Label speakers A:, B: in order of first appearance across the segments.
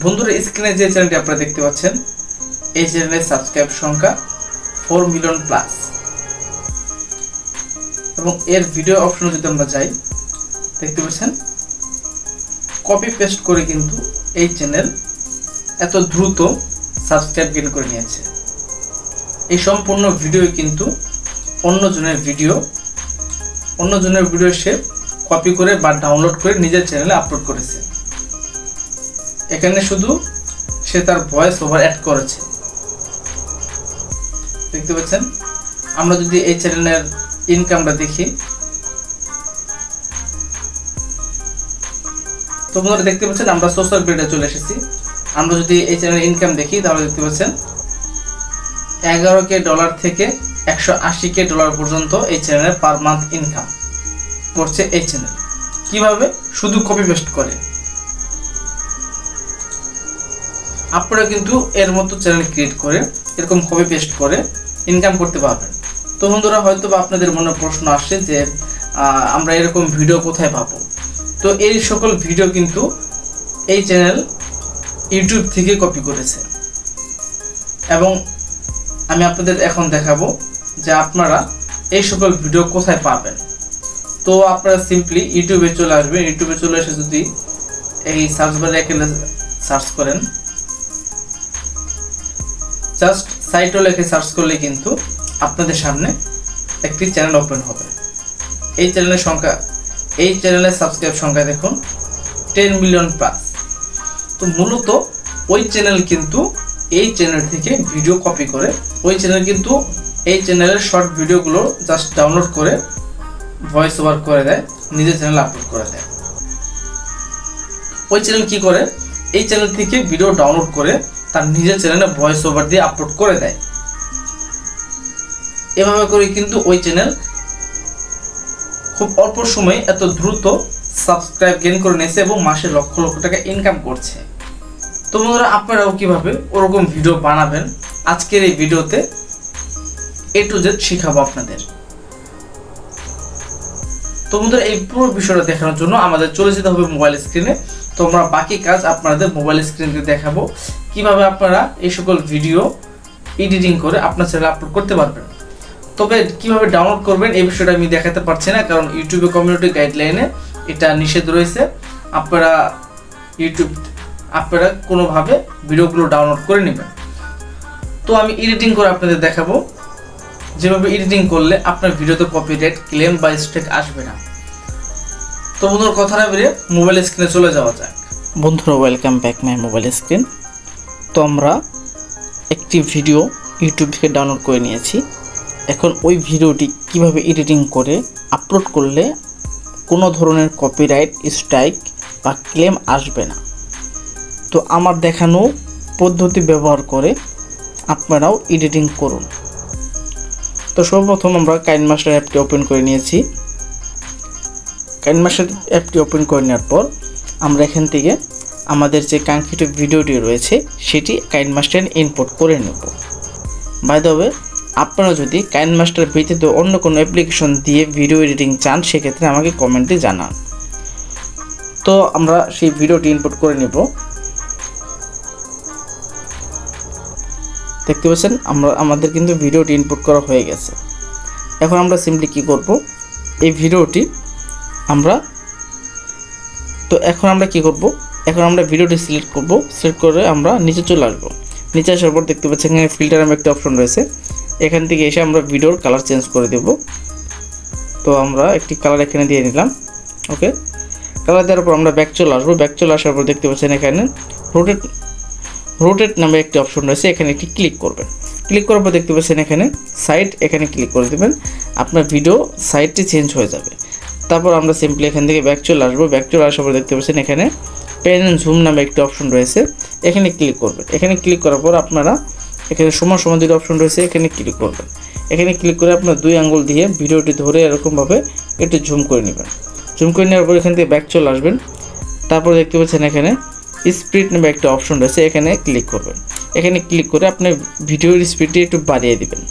A: বন্ধুরা, স্ক্রিনে যে চ্যানেলটি আপনারা দেখতে পাচ্ছেন, এই চ্যানেলের সাবস্ক্রাইব সংখ্যা 4 মিলিয়ন প্লাস। এবং এর ভিডিও অপশনে যদি আমরা যাই, দেখতে পাচ্ছেন কপি পেস্ট করে কিন্তু এই চ্যানেল এত দ্রুত সাবস্ক্রাইব গেইন করে নিয়েছে। এই সম্পূর্ণ ভিডিও কিন্তু অন্যজনের ভিডিও সে কপি করে বা ডাউনলোড করে নিজের চ্যানেলে আপলোড করেছে। এখানে শুধু সে তার ভয়েস ওভার অ্যাড করেছে। দেখতে পাচ্ছেন, আমরা যদি এই চ্যানেলের ইনকামটা দেখি, তো বন্ধুরা দেখতে পাচ্ছেন আমরা সোশ্যাল মিডিয়ায় চলে এসেছি। আমরা যদি এই চ্যানেলের ইনকাম দেখি, তাহলে দেখতে পাচ্ছেন $11K থেকে $180K পর্যন্ত এই চ্যানেলের পার মান্থ ইনকাম করছে এই চ্যানেল। কিভাবে? শুধু কপি পেস্ট করে। আপনারা কিন্তু এর মতো চ্যানেল ক্রিয়েট করে এরকম কপি পেস্ট করে ইনকাম করতে পারবেন। তো বন্ধুরা, হয়তো বা আপনাদের মনে প্রশ্ন আসছে যে আমরা এরকম ভিডিও কোথায় পাবো? তো এই সকল ভিডিও কিন্তু এই চ্যানেল ইউটিউব থেকে কপি করেছে, এবং আমি আপনাদের এখন দেখাবো যে আপনারা এই সকল ভিডিও কোথায় পাবেন। তো আপনারা সিম্পলি ইউটিউবে চলে আসবেন। ইউটিউবে চলে এসে যদি এই সার্চ বারে এখানে সার্চ করেন, জাস্ট সাইটও লিখে সার্চ করলে কিন্তু আপনাদের সামনে একটি চ্যানেল ওপেন হবে। এই চ্যানেলের সাবস্ক্রাইব সংখ্যা দেখুন 10 মিলিয়ন প্লাস। তো মূলত ওই চ্যানেল কিন্তু এই চ্যানেল থেকে ভিডিও কপি করে, ওই চ্যানেল কিন্তু এই চ্যানেলের শর্ট ভিডিওগুলো জাস্ট ডাউনলোড করে ভয়েস ওভার করে দেয়, নিজের চ্যানেলে আপলোড করে দেয়। ওই চ্যানেল কি করে? এই চ্যানেল থেকে ভিডিও ডাউনলোড করে তার নিজের চ্যানেলে ভয়েস ওভার দিয়ে আপলোড করে দেয়। এভাবে করে কিন্তু ওই চ্যানেল খুব অল্প সময়ে এত দ্রুত সাবস্ক্রাইব গেইন করে নিয়েছে এবং মাসে লক্ষ লক্ষ টাকা ইনকাম করছে। তো বন্ধুরা, আপনারাও কিভাবে ওরকম ভিডিও বানাবেন আজকের এই ভিডিওতে A to Z শিখাবো আপনাদের। তো বন্ধুরা, এই পুরো বিষয়টা দেখানোর জন্য আমাদের চলে যেতে হবে মোবাইল স্ক্রিনে। তো আমরা বাকি কাজ আপনাদের মোবাইল স্ক্রিনে দেখাবো, কিভাবে আপনারা এই সকল ভিডিও এডিটিং করে আপনার চ্যানেলে আপলোড করতে পারবেন। তবে কিভাবে ডাউনলোড করবেন এই বিষয়টা আমি দেখাতে পারছি না, কারণ ইউটিউবে কমিউনিটি গাইডলাইনে এটা নিষেধ রয়েছে। আপনারা কোনোভাবে ভিডিওগুলো ডাউনলোড করে নেবেন। তো আমি এডিটিং করে আপনাদের দেখাবো, যেভাবে এডিটিং করলে আপনার ভিডিওতে কপিরাইট ক্লেম বা স্ট্রাইক আসবে না। তো বন্ধুরা, কথা না বেরিয়ে মোবাইল স্ক্রিনে চলে যাওয়া যাক।
B: বন্ধুরা, welcome back my mobile screen. তো আমরা একটি ভিডিও ইউটিউব থেকে ডাউনলোড করে নিয়েছি। এখন ওই ভিডিওটি কিভাবে এডিটিং করে আপলোড করলে কোনো ধরনের কপিরাইট স্ট্রাইক বা ক্লেম আসবে না, তো আমার দেখানো পদ্ধতি ব্যবহার করে আপনারাও এডিটিং করুন। তো সর্বপ্রথম আমরা কাইনমাস্টার অ্যাপটি ওপেন করে নিয়েছি। কাইনমাস্টার অ্যাপটি ওপেন করে নেওয়ার পর আমরা এখান থেকে আমাদের যে কাঙ্ক্ষিত ভিডিওটি রয়েছে সেটি কাইনমাস্টারে ইম্পোর্ট করে নেব। বাই দ্য ওয়ে, আপনারা যদি কাইনমাস্টার ব্যতীত অন্য কোনো অ্যাপ্লিকেশন দিয়ে ভিডিও এডিটিং চান, সেক্ষেত্রে আমাকে কমেন্টে জানান। তো আমরা সেই ভিডিওটি ইম্পোর্ট করে নেব। দেখতে পাচ্ছেন আমাদের কিন্তু ভিডিওটি ইম্পোর্ট করা হয়ে গেছে। এখন আমরা সিম্পলি কি করব, এই ভিডিওটি এখন আমরা ভিডিওটি সিলেক্ট করব। সিলেক্ট করে আমরা নিচে চলে আসবো। নিচে আসার পর দেখতে পাচ্ছেন এখানে ফিল্টার নামে একটা অপশন রয়েছে। এখান থেকে এসে আমরা ভিডিওর কালার চেঞ্জ করে দেব। তো আমরা একটি কালার এখানে দিয়ে নিলাম। ওকে, কালার দেওয়ার পর আমরা ব্যাক চলে আসবো। ব্যাক চলে আসার পর দেখতে পাচ্ছেন এখানে রোটেট নামে একটি অপশন রয়েছে, এখানে একটি ক্লিক করবেন। ক্লিক করার পর দেখতে পাচ্ছেন এখানে সাইড, এখানে ক্লিক করে দেবেন। আপনার ভিডিও সাইডটি চেঞ্জ হয়ে যাবে। তারপর আমরা সিম্পলি এখান থেকে ব্যাক চলে আসবো। ব্যাক চলে আসার পর দেখতে পাচ্ছেন এখানে পেন অ্যান্ড জুম নামে একটি অপশন রয়েছে, এখানে ক্লিক করবেন। এখানে ক্লিক করার পর আপনারা এখানে সমান সমান দুটো অপশন রয়েছে, এখানে ক্লিক করবেন। এখানে ক্লিক করে আপনার 2 আঙ্গুল দিয়ে ভিডিওটি ধরে এরকমভাবে একটু জুম করে নেবেন। জুম করে নেওয়ার পর এখান থেকে ব্যাক চলে আসবেন। তারপর দেখতে পাচ্ছেন এখানে স্পিড নামে একটা অপশন রয়েছে, এখানে ক্লিক করবেন। এখানে ক্লিক করে আপনি ভিডিওর স্পিডটি একটু বাড়িয়ে দিবেন,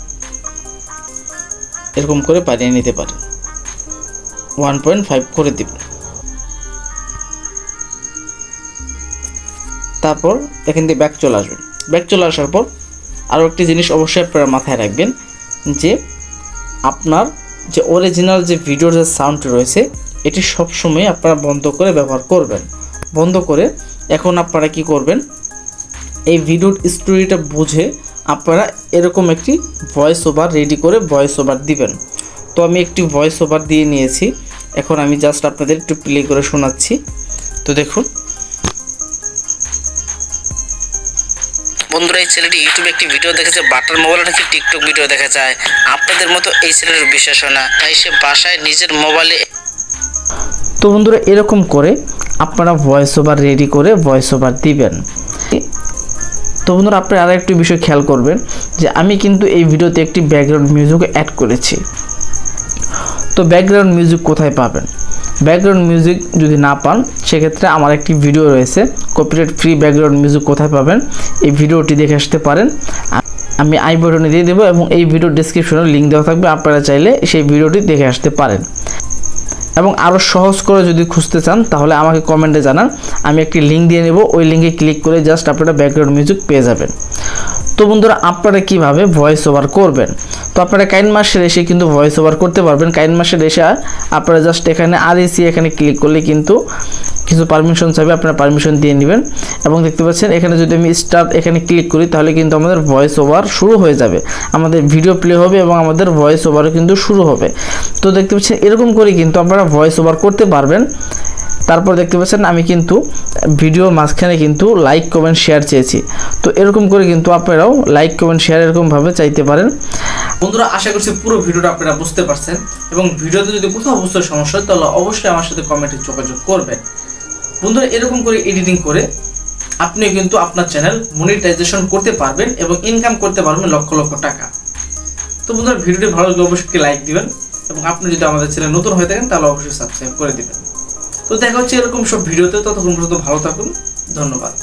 B: এরকম করে বাড়িয়ে নিতে পারেন। 1.5 করে দিবেন। তারপর এখান থেকে ব্যাক চলে আসবেন। ব্যাক চলে আসার পর আরও একটি জিনিস অবশ্যই আপনারা মাথায় রাখবেন যে আপনার যে অরিজিনাল যে ভিডিওর যে সাউন্ডটি রয়েছে এটি সবসময় আপনারা বন্ধ করে ব্যবহার করবেন। বন্ধ করে এখন আপনারা কি করবেন, এই ভিডিওর স্টোরিটা বুঝে আপনারা এরকম একটি ভয়েস ওভার রেডি করে ভয়েস ওভার দিবেন। তো আমি একটি ভয়েস ওভার দিয়ে নিয়েছি, এখন আমি জাস্ট আপনাদের একটু প্লে করে শোনাচ্ছি। তো দেখুন
C: বন্ধুরা, এই ছেলেটি ইউটিউবে একটি ভিডিও দেখেছে, বাটার মোবাইলে নাকি টিকটক ভিডিও দেখা যায়। আপনাদের মতো এই ছেলের বিশ্বাস হয় না, তাই সে বাসায় নিজের মোবাইলে।
B: তো বন্ধুরা এরকম করে আপনারা ভয়েস ওভার রেডি করে ভয়েস ওভার দিবেন। তো বন্ধুরা আপনারা আরও একটি বিষয় খেয়াল করবেন যে আমি কিন্তু এই ভিডিওতে একটি ব্যাকগ্রাউন্ড মিউজিক অ্যাড করেছি। তো ব্যাকগ্রাউন্ড মিউজিক কোথায় পাবেন? ব্যাকগ্রাউন্ড মিউজিক যদি না পান সেক্ষেত্রে আমার একটি ভিডিও রয়েছে কপিরাইট ফ্রি ব্যাকগ্রাউন্ড মিউজিক কোথায় পাবেন, এই ভিডিওটি দেখে আসতে পারেন। আমি আই বাটনে দিয়ে দেবো এবং এই ভিডিও ডেসক্রিপশনে লিঙ্ক দেওয়া থাকবে, আপনারা চাইলে সেই ভিডিওটি দেখে আসতে পারেন। এবং আরও সহজ করে যদি খুঁজতে চান তাহলে আমাকে কমেন্টে জানান, আমি একটি লিঙ্ক দিয়ে নেব, ওই লিঙ্কে ক্লিক করে জাস্ট আপনারা ব্যাকগ্রাউন্ড মিউজিক পেয়ে যাবেন। তো বন্ধুরা আপনারা কিভাবে ভয়েস ওভার করবেন, তো আপনারা কাইনমার্শে এসে কিন্তু ভয়েস ওভার করতে পারবেন। কাইনমার্শে এসে আপনারা জাস্ট এখানে REC এখানে ক্লিক করলে কিন্তু কিছু পারমিশন চাইবে, আপনারা পারমিশন দিয়ে নেবেন। এবং দেখতে পাচ্ছেন এখানে যদি আমি স্টার্ট এখানে ক্লিক করি তাহলে কিন্তু আমাদের ভয়েস ওভার শুরু হয়ে যাবে, আমাদের ভিডিও প্লে হবে এবং আমাদের ভয়েস ওভারও কিন্তু শুরু হবে। তো দেখতে পাচ্ছেন এরকম করে কিন্তু আপনারা ভয়েস ওভার করতে পারবেন। তারপর দেখতে পাচ্ছেন আমি কিন্তু ভিডিওর মাঝখানে কিন্তু লাইক কমেন্ট শেয়ার চেয়েছি, তো এরকম করে কিন্তু আপনারাও লাইক কমেন্ট শেয়ার এরকমভাবে চাইতে পারেন।
A: বন্ধুরা আশা করছি পুরো ভিডিওটা আপনারা বুঝতে পারছেন, এবং ভিডিওতে যদি কোথাও বুঝতে সমস্যা হয় তাহলে অবশ্যই আমার সাথে কমেন্টে যোগাযোগ করবেন। বন্ধুরা এরকম করে এডিটিং করে আপনি কিন্তু আপনার চ্যানেল মনিটাইজেশন করতে পারবেন এবং ইনকাম করতে পারবেন লক্ষ লক্ষ টাকা। তো বন্ধুরা ভিডিওটি ভালো লাগলে অবশ্যই লাইক দিবেন, এবং আপনি যদি আমাদের চ্যানেল নতুন হয়ে থাকেন তাহলে অবশ্যই সাবস্ক্রাইব করে দিবেন। তো দেখা হচ্ছে এরকম সব ভিডিওতে, ততক্ষণ পর্যন্ত ভালো থাকুন, ধন্যবাদ।